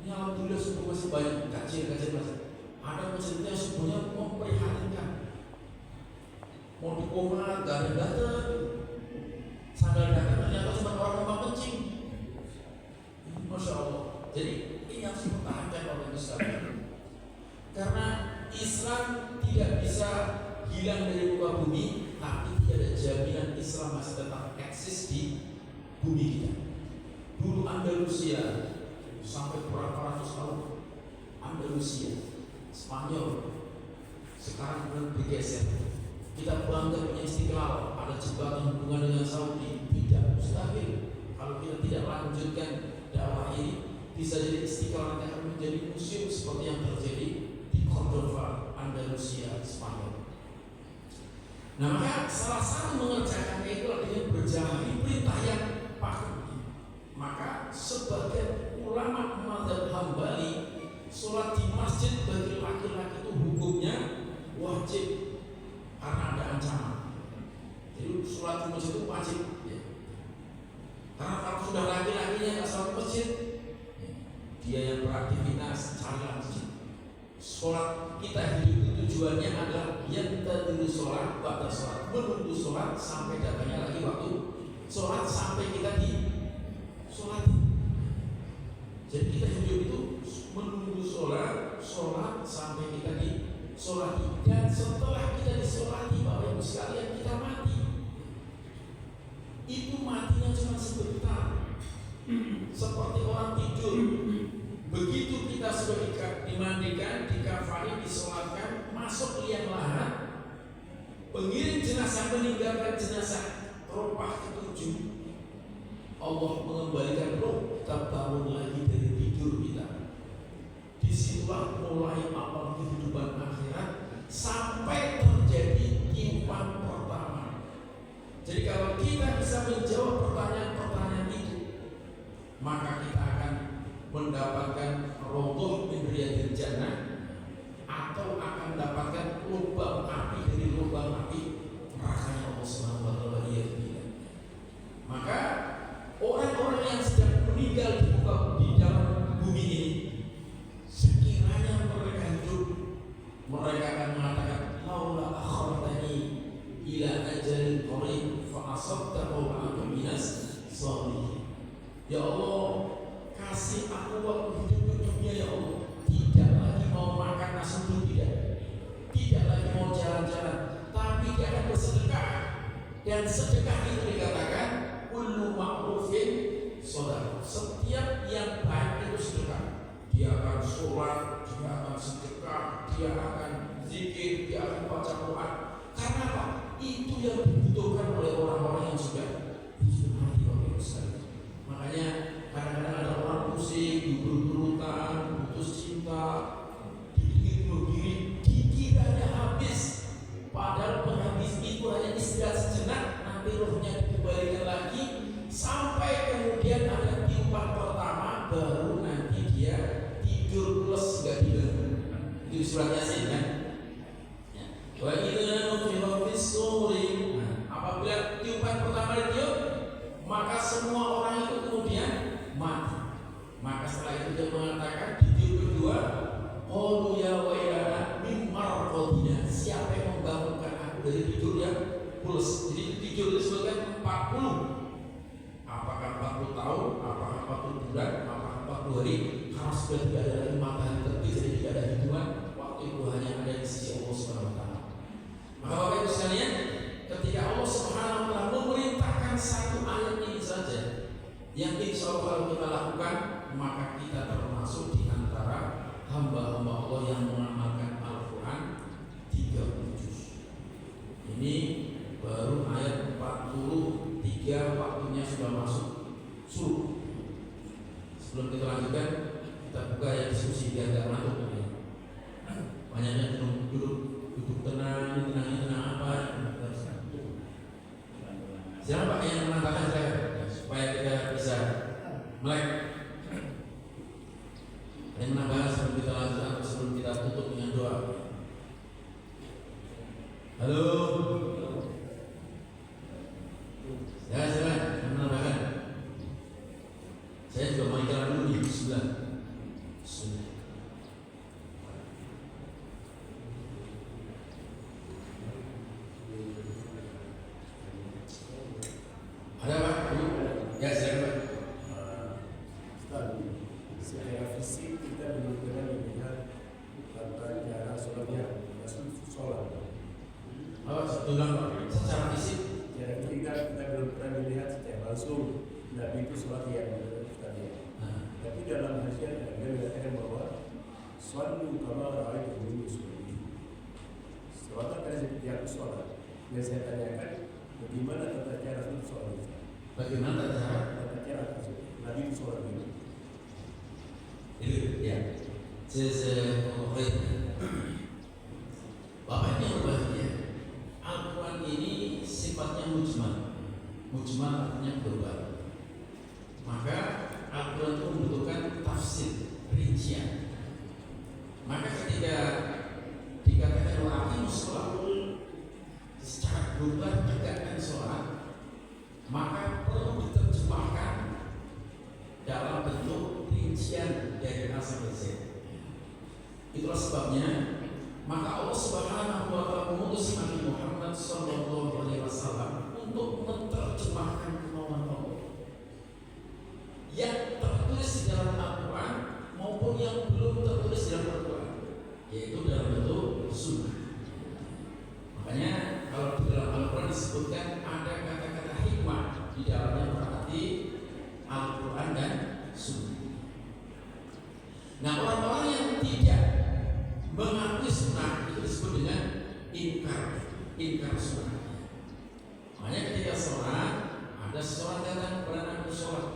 Ini alhamdulillah suhu masih banyak kajian masih. Ada masjidnya suhunya memprihatinkan. Mau dikomat, gak ada data. Sandal data ternyata cuma orang rumah kencing. Masya Allah. Jadi ini harus dipertahankan oleh Islam. Karena Islam tidak bisa hilang dari muka bumi, tapi tidak ada jaminan Islam masih tetap eksis di bumi kita. Dulu Andalusia sampai berapa ratus tahun, Andalusia, Spanyol, sekarang bergeser. Kita bangga punya Istiqlal, ada jembatan hubungan dengan Saudi, tidak mustahil. Kalau kita tidak lanjutkan dakwah ini, bisa jadi Istiqlal nanti akan menjadi museum seperti yang terjadi di Cordova, Andalusia, Spanyol. Nah, maka salah satu mengerjakannya itu dengan berjamaah, ini perintah yang pasti. Maka sebagian ulama mazhab Hambali, sholat di masjid bagi laki-laki itu hukumnya wajib karena ada ancaman. Jadi sholat di masjid itu wajib ya. Karena kalau sudah laki-lakinya nggak sholat di masjid, dia yang beraktivitas carilah masjid. Sholat kita hidup itu tujuannya adalah yang terdiri sholat, batas sholat, menunggu sholat sampai datangnya lagi waktu sholat sampai kita di sholat. Jadi kita hidup itu menunggu sholat sampai kita di sholat. Dan setelah kita disolati, Bapak Ibu sekalian, kita mati. Itu matinya cuma sebentar, seperti orang tidur. Begitu kita sudah dimandikan, dikafani, disolatkan, masuk liang lahat, pengiring jenazah meninggalkan jenazah, teropah ketujuh, Allah mengembalikan roh, kita bangun lagi dari tidur kita. Disitulah mulai awal kehidupan akhirat sampai terjadi tiupan pertama. Jadi kalau kita bisa menjawab pertanyaan-pertanyaan itu, maka kita akan mendapatkan rodoh min riyadil jannah, atau akan mendapatkan lubang api dari lubang api nerakanya Allah Subhanahu wa taala. Maka orang-orang yang sedang meninggal di dalam bumi ini, sekiranya mereka hidup, mereka akan mengatakan, laula akhartani ila ajalin qarib fa asabtahu wa antum minas shalihin. Ya Allah, kasih aku waktu hidup di dunia ya Allah. Tidak lagi mau makan nasi uduk, tidak lagi mau jalan-jalan, tapi dia akan bersedekah. Dan sedekah itu dikatakan kullu ma'rufin shadaqah. Setiap yang baik itu sedekah. Dia akan sholat, dia akan sedekah, dia akan zikir, dia akan baca Quran. Karena apa? Itu yang dibutuhkan oleh orang-orang yang sudah hidup mati. Makanya kadang-kadang ada orang pusing, bergerutan, putus cinta, dikit berdiri, pikirannya habis. Padahal penghabis itu hanya istirahat sejenak, nanti rohnya dikembalikan lagi, sampai kemudian ada tiupan pertama, baru nanti dia tidur plus gak diganggu. Itu surat Yasin kan? Wa idza nufiqa fis suri. Apabila tiupan pertama ditiup, juga mengatakan di juz kedua, qalu ya wailana min marqadina, siapa yang membangunkan aku dari tidur yang pulas. Jadi tidur disebutkan 40. Apakah 40 tahun, apakah 40 bulan, apakah 40 hari, karena sudah tidak ada lagi matahari terbit, jadi tidak ada hitungan. Waktu itu hanya ada di sisi Allah Subhanahu wa taala. Maka Bapak Ibu sekalian, ketika Allah Subhanahu wa taala memerintahkan satu ayat ini saja, yang insya Allah kalau kita lakukan, maka kita termasuk di antara hamba-hamba Allah yang mengamalkan Al-Quran 30 juz. Ini baru ayat 43, waktunya sudah masuk suruh. Sebelum kita lanjutkan, kita buka ya diskusi biar tidak ngantuk. Banyaknya duduk tenang apa? Siapa Pak yang menambahkan saya supaya kita bisa melek? Yang menambahkan sebelum kita lanjut atau sebelum kita tutup dengan doa. Halo. Ya, silakan yang menambahkan. Saya juga mau iklan dulu nih, bismillah. Ada Pak? Ya, silakan Pak. Secara fisik kita belum pernah melihat tentang cara sholatnya, maksud sholat. Oh, setulang Pak. Secara fisik, Jadi kita belum pernah melihat secara langsung Nabi itu sholat yang kita lihat. Tapi dalam hadis Nabi mengatakan bahwa sholat kama ra'aitumuni usolli. Sholat kan seperti aku sholat. Yang saya tanyakan, bagaimana tata cara sholat itu? bagaimana Tata cara Nabi itu sholat itu? Itu ya. Bapak ini yang berbahagia. Al-Quran ini sifatnya mujmal. Mujmal artinya global. Maka Al-Quran itu membutuhkan tafsir, rincian. Maka ketika dikatakan waqimus shalah secara global tegakkan sholat, maka perlu diterjemahkan dalam bentuk rincian dari A sampai Z. Itulah sebabnya maka Allah Subhanahu wa taala mengutus Nabi Muhammad sallallahu alaihi wasallam untuk menerjemahkan kemauan Allah yang tertulis di dalam Al-Quran maupun yang belum tertulis di dalam Al-Quran, yaitu dalam bentuk sunnah. Makanya kalau di dalam Al-Quran disebutkan ada kata-kata hikmah di dalamnya, berarti Al-Quran dan sunnah. Nah, orang-orang yang tidak mengakui sunnah itu disebut dengan ingkar sunnah. Makanya ketika sholat, ada seseorang datang kepada Nabi sholat,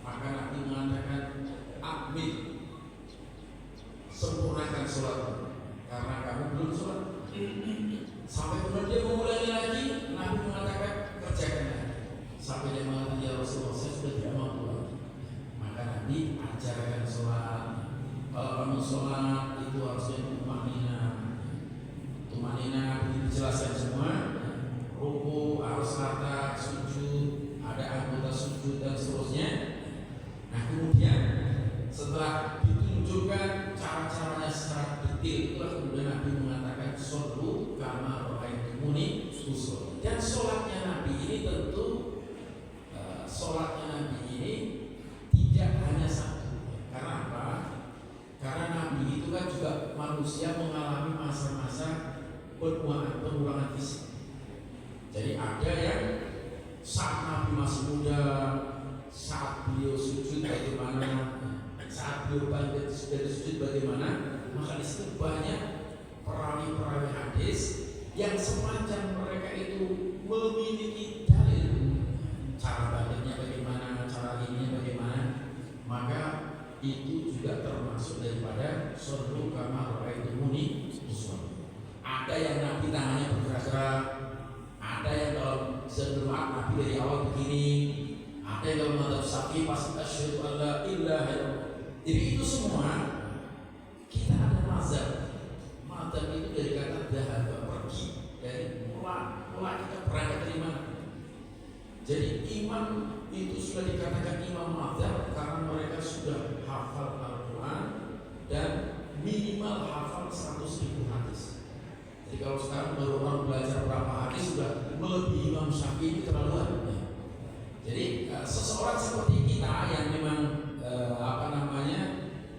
maka Nabi mengatakan akmil, sempurnakan sholat karena kamu belum sholat. Sampai kemudian dia mengulangi lagi, Nabi mengatakan kerjakan lagi. Sampai dia mengatakan ya Rasulullah, saya sudah tidak mampu lagi. Maka Nabi ajarkan sholat. Kalau kamu sholat itu harusnya tumanina dijelaskan semua. Ruku harus rata, sujud ada anggota sujud dan seterusnya. Nah kemudian setelah ditunjukkan cara-caranya secara detail, itulah kemudian Nabi mengatakan shollu kama ra'aitumuni usolli. Dan sholatnya Nabi ini tentu sholatnya Nabi ini tidak hanya satu. Karena apa? Karena Nabi itu kan juga manusia mengalami masa-masa pengurangan fisik. Jadi ada yang saat Nabi masih muda, saat beliau sujud bagaimana, saat beliau bangkit dari sujud bagaimana. Maka di situ banyak perawi-perawi hadis yang sepanjang mereka itu memiliki dalil, cara bangkitnya bagaimana, cara ininya bagaimana, maka itu juga termasuk daripada shollu kama ra'aitumuni usolli. Ada yang Nabi tangannya bergerak-gerak, ada yang kalau sebelum Nabi dari awal begini, ada yang kalau madzhab Syafi'i pas asyhadu an la ilaha illallah. Jadi itu semua kita ada mazhab. Mazhab itu dari kata dhahaba, pergi, dari mulai kita berangkat dari mana. Jadi Imam itu sudah dikatakan imam mazhab karena mereka sudah hafal Al-Quran dan minimal hafal 100.000 hadis. Jadi kalau sekarang baru orang belajar berapa hadis sudah melebihi Imam Syafi'i, keterlaluan. Jadi seseorang seperti kita yang memang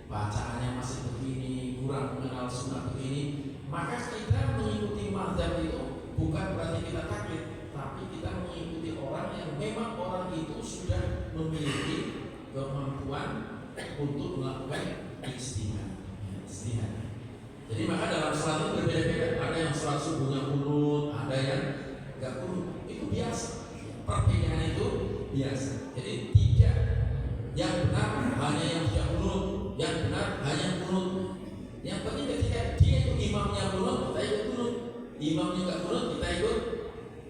bacaannya masih begini, kurang mengenal sunnah begini, maka kita mengikuti mazhab itu bukan berarti kita taklid, tapi kita mengikuti orang yang memang orang itu sudah memiliki kemampuan untuk melakukan ijtihad. Jadi maka dalam sholat itu berbeda-beda. Ada yang sholat subuhnya kunut, ada yang enggak kunut. Itu biasa. Perbedaan itu biasa. Jadi tidak yang benar hanya yang tidak kunut, yang benar hanya yang kunut. Yang penting ketika dia itu imamnya kunut, kita ikut kunut. Imamnya enggak kunut, kita ikut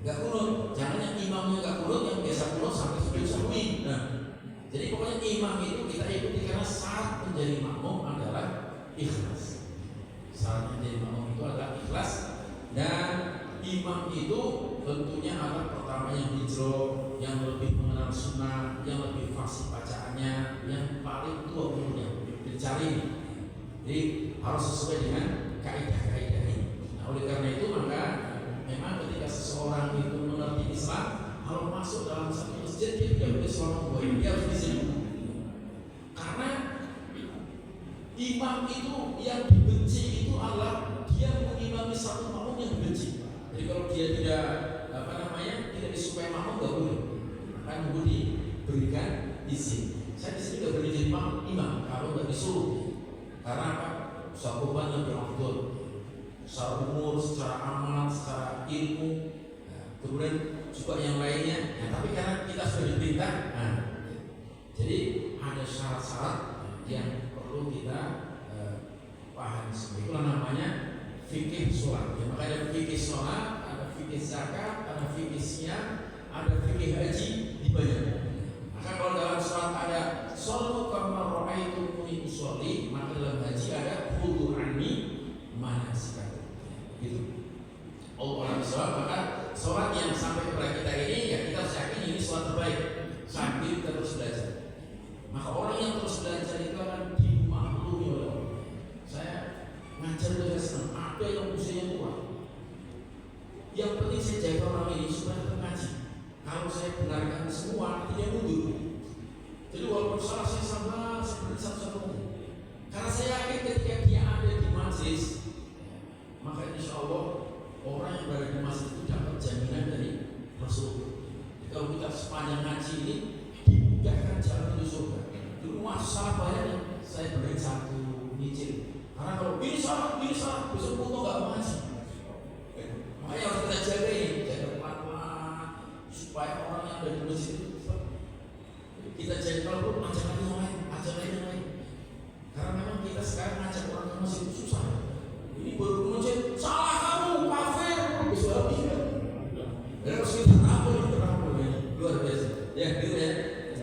enggak kunut. Jangan yang imamnya enggak kunut, yang biasa kunut sampai sujud-sujud. Nah, jadi pokoknya imam itu kita ikuti karena syarat menjadi makmum adalah ikhlas. Syarat menjadi makmum itu adalah ikhlas, dan imam itu tentunya adalah pertama yang hijrah, yang lebih mengenal sunnah, yang lebih fasih bacaannya, yang paling tua umurnya dicari. Jadi harus sesuai dengan kaidah-kaidah ini. Nah, oleh karena itu maka memang ketika seseorang itu mengerti Islam, kalau masuk dalam satu masjid dia tidak boleh sholat goib, dia harus disini. Karena imam itu yang dibenci itu adalah dia mengimami satu makmum yang dibenci. Jadi kalau dia tidak tidak disukai makmum nggak boleh, akan diberikan izin. Saya di sini nggak boleh jadi imam kalau nggak disuruh. Karena apa? Sakuban lebih afdol, secara umur, secara amal, secara ilmu, kemudian juga yang lainnya. Nah, tapi karena kita sudah diperintah, jadi ada syarat-syarat yang perlu kita pahami. Itulah namanya fikih sholat. Ya, maka ada fikih sholat, ada fikih zakat, ada fikih siyam, ada fikih haji, dibanyak. Maka kalau dalam sholat ada shollu kama ra'aitumuni usolli, maka dalam haji ada khudhu anni manasikakum. Gitu. Allah sholat, maka sholat yang sampai kepada kita ini ya kita harus yakin ini sholat terbaik sambil kita terus belajar. Maka orang yang terus belajar itu akan dimaklumi oleh Allah. Saya ngajar itu saya senang. Ada yang usianya tua. Yang penting saya jaga orang ini supaya tetap ngaji. Kalau saya benarkan semua, dia mundur. Jadi walaupun salah saya sabar, saya beri satu-satu. Karena saya yakin ketika dia ada di majelis, maka insya Allah orang yang berada di majelis itu dapat jaminan dari Rasul. Kalau kita sepanjang ngaji ini dimudahkan jalan menuju surga. Dulu masuk salah bayarnya, saya beri satu nyicil. Karena kalau ini salah, besok putus nggak mau ngaji. Makanya harus kita jaga ini, jaga pelan-pelan supaya orang yang ada di masjid itu kita jaga. Kalau ajak lagi yang lain. Karena memang kita sekarang ngajak orang ke masjid itu susah. Ini baru ke masjid, salah kamu, kafir, besok habis ya. Dan harus kita tampil, luar biasa. Ya, gitu ya.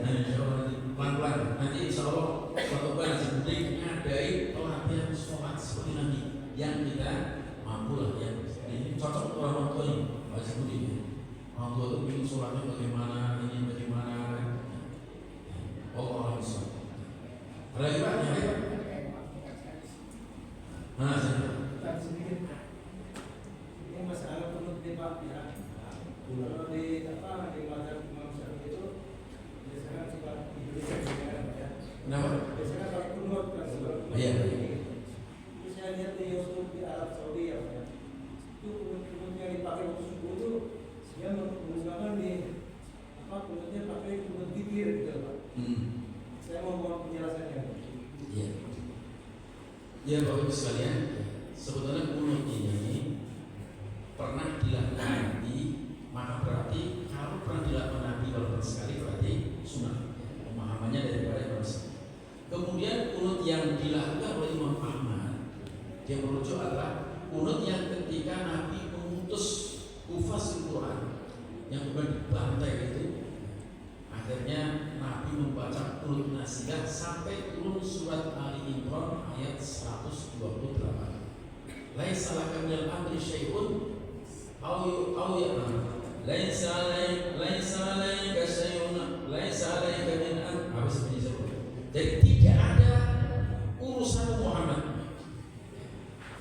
Nah, insya Allah nanti pelan-pelan. Nanti insya Allah suatu bulan seperti ngadai pelatihan sholat seperti nanti yang kita mampu lah ya. Ini cocok untuk orang tua ini. Pak Budi. Orang tua itu ingin sholatnya bagaimana, ini bagaimana. Allah bisa. Ada lagi Pak? Yang lain? Mana sih? Sedikit. Ini masalah kunut di Pak ya. Kalau di mazhab Imam Syafi'i itu biasanya suka diberikan ya. Kenapa? Biasanya kalau kunut kan Iya. Terus saya lihat di YouTube di Arab Saudi ya. Itu kunut yang dipakai waktu subuh itu dia menggunakan kunutnya pakai kunut bibir gitu Pak. Saya mau mohon penjelasannya. Iya. Ya Bapak Ibu sekalian, sebetulnya kunut ini pernah dilakukan Nabi, maka berarti kalau pernah dilakukan Nabi walaupun sekali berarti sunnah. Pemahamannya daripada manusia. Kemudian kunut yang dilakukan oleh Imam Ahmad, dia merujuk adalah kunut yang ketika Nabi mengutus hufaz Quran yang kemudian dibantai itu, akhirnya Nabi membaca kunut nasilah sampai turun surat Ali Imran ayat 128. Laisa laka minal amri syai'un aw ya laisa alayka syai'un laisa Jadi tidak ada urusan Muhammad.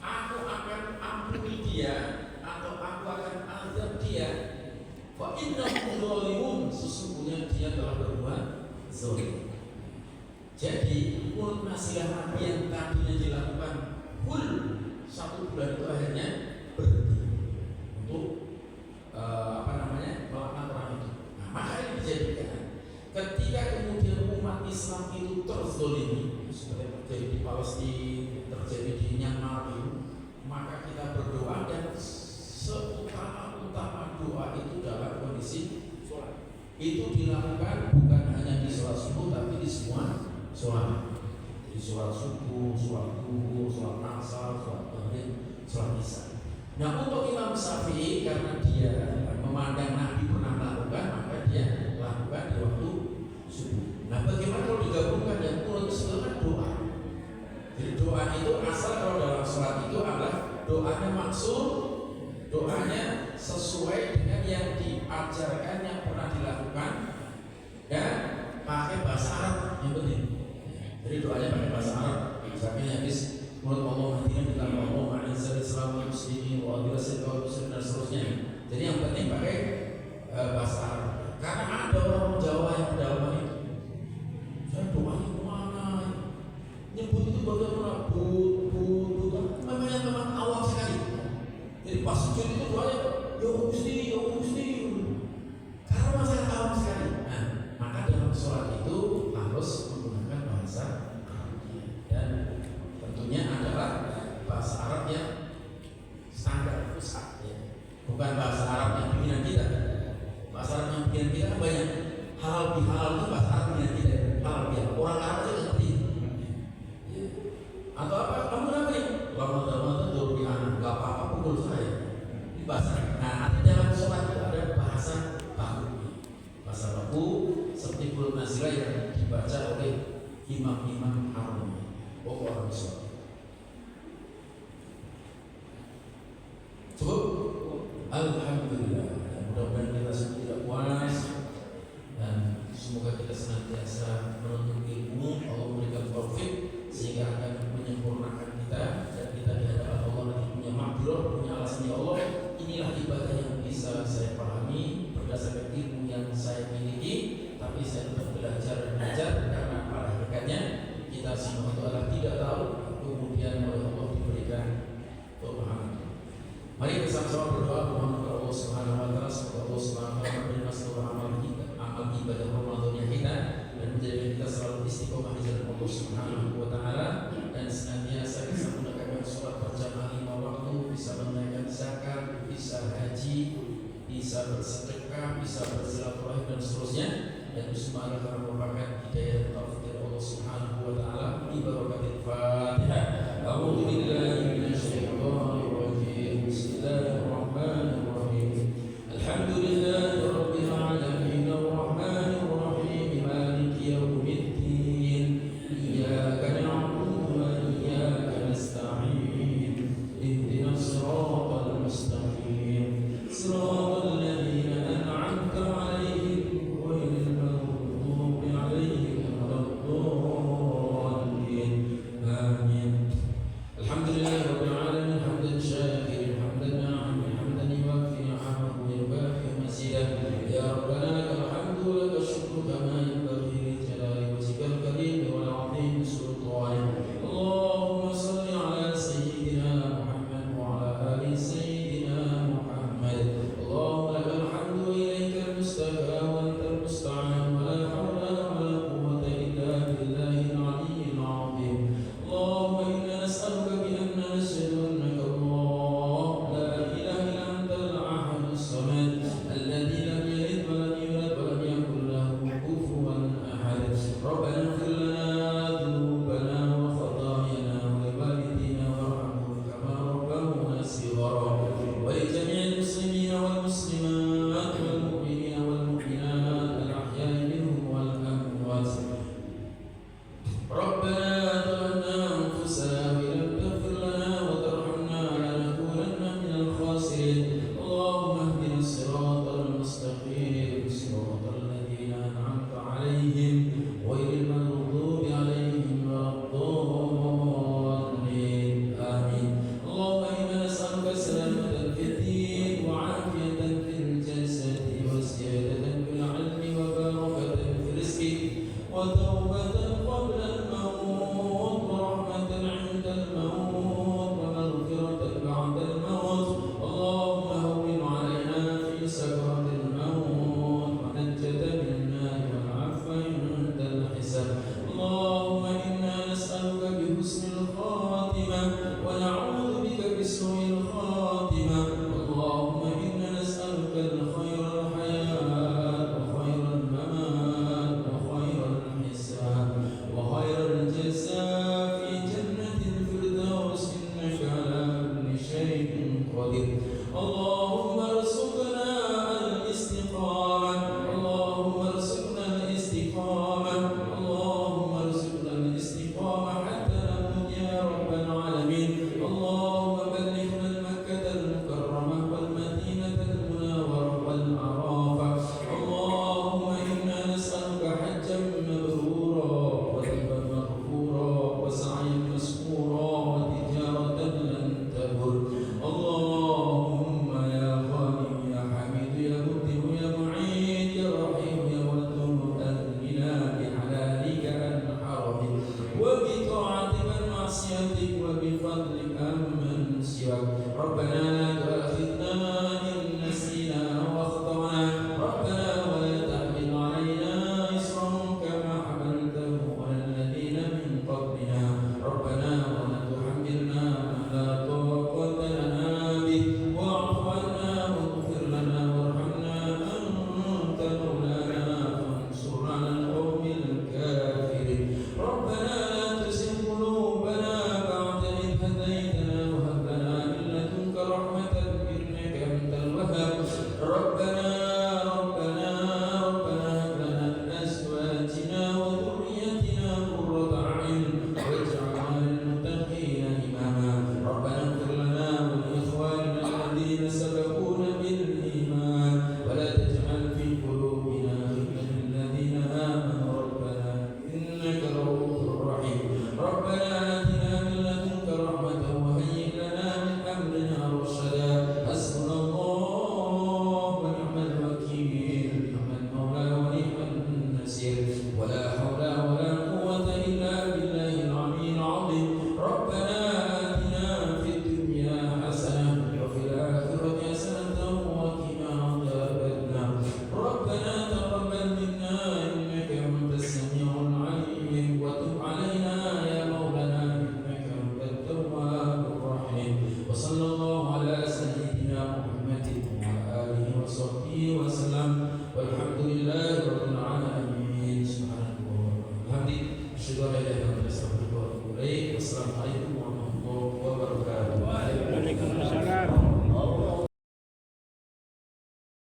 Aku akan ampuni dia atau aku akan azab dia. Fa innahum dzalimun, sesungguhnya dia telah berbuat zalim. Jadi mulut nasihat Nabi yang tadinya dilakukan full 1 bulan itu akhirnya berhenti untuk melakukan perang itu. Nah, maka ini dijadikan ketika kemudian umat Islam itu terzolimi seperti terjadi di Palestina, terjadi di Myanmar itu, maka kita berdoa dan seutama-utama doa itu dalam kondisi sholat. Itu dilakukan bukan hanya di sholat subuh tapi di semua sholat. Di sholat subuh, sholat duhur, sholat asar, sholat maghrib, sholat isya. Nah, untuk Imam Syafi'i karena dia memandang Nabi pernah melakukan, maka dia lakukan di waktu subuh. Nah, bagaimana kalau digabungkan yang mulut itu kan doa. Jadi doa itu asal kalau dalam sholat itu adalah doanya maksud, doanya sesuai dengan yang diajarkan, yang pernah dilakukan, dan pakai bahasa Arab yang penting. Jadi doanya pakai bahasa Arab. Misalnya habis mulut Allah hatinya ditambah Allah ma'izal Islam muslimin wa adirasil kaum muslim dan seterusnya. Jadi yang penting pakai bahasa Arab. Karena ada orang Jawa yang dalam itu, saya doanya kemana? Nyebut itu bagaimana? Namanya memang awam sekali. Jadi pas sujud itu doanya ya Gusti. Karena masalah awam sekali. Nah, maka dalam sholat itu harus menggunakan bahasa Arab. Dan tentunya adalah bahasa Arab yang standar pusat, ya. Bukan bahasa Arab yang pimpinan kita. Bahasa Arab yang pimpinan kita kan banyak. Halal bihalal itu bahasa Arab pimpinan kita. Halal bihalal. Orang Arab aja ngerti. Ya. Atau apa? Kamu kenapa nih? Ramadan dulu di anak. Gak apa-apa pukul saya. Ini bahasa Arab. Nah, nanti dalam sholat itu ada bahasa baku. Bahasa baku seperti Qul Nazilah yang dibaca oleh imam-imam haram. Orang sholat. Cukup? Alhamdulillah. Mudah-mudahan kita semua tidak puas dan semoga kita senantiasa menuntut ilmu. Allah memberikan taufik sehingga akan menyempurnakan kita dan kita di hadapan Allah nanti punya makhluk, punya alasan ya Allah. Inilah ibadah yang bisa saya pahami berdasarkan ilmu yang saya miliki, tapi saya tetap belajar karena pada hakikatnya kita semua itu adalah tidak tahu, kemudian oleh Allah diberikan pemahaman. Mari bersama-sama berdoa mohon kepada Allah Subhanahu wa taala semoga Allah Subhanahu wa taala menerima seluruh amal ibadah Ramadan kita dan menjadikan kita selalu istiqomah di jalan Allah Subhanahu wa taala dan senantiasa bisa menegakkan sholat berjamaah 5 waktu, bisa menunaikan zakat, bisa haji, bisa bersedekah, bisa bersilaturahim dan seterusnya. Dan itu semua adalah merupakan hidayah taufik dari Allah Subhanahu wa taala. Bi barakatil Fatihah. A'udzu billahi minasyaitonir rajim. Bismillahirrahmanirrahim. Alhamdulillahi rabbil alamin arrahmanir rahim maliki yaumiddin. Iyyaka na'budu wa iyyaka nasta'in. Ihdinas siratal mustaqim. Siratal ladzina an'amta 'alaihim ghairil maghdubi 'alaihim waladdallin. Amin. Alhamdulillahirabbil alamin hamdan syakirin hamdan na'iman foto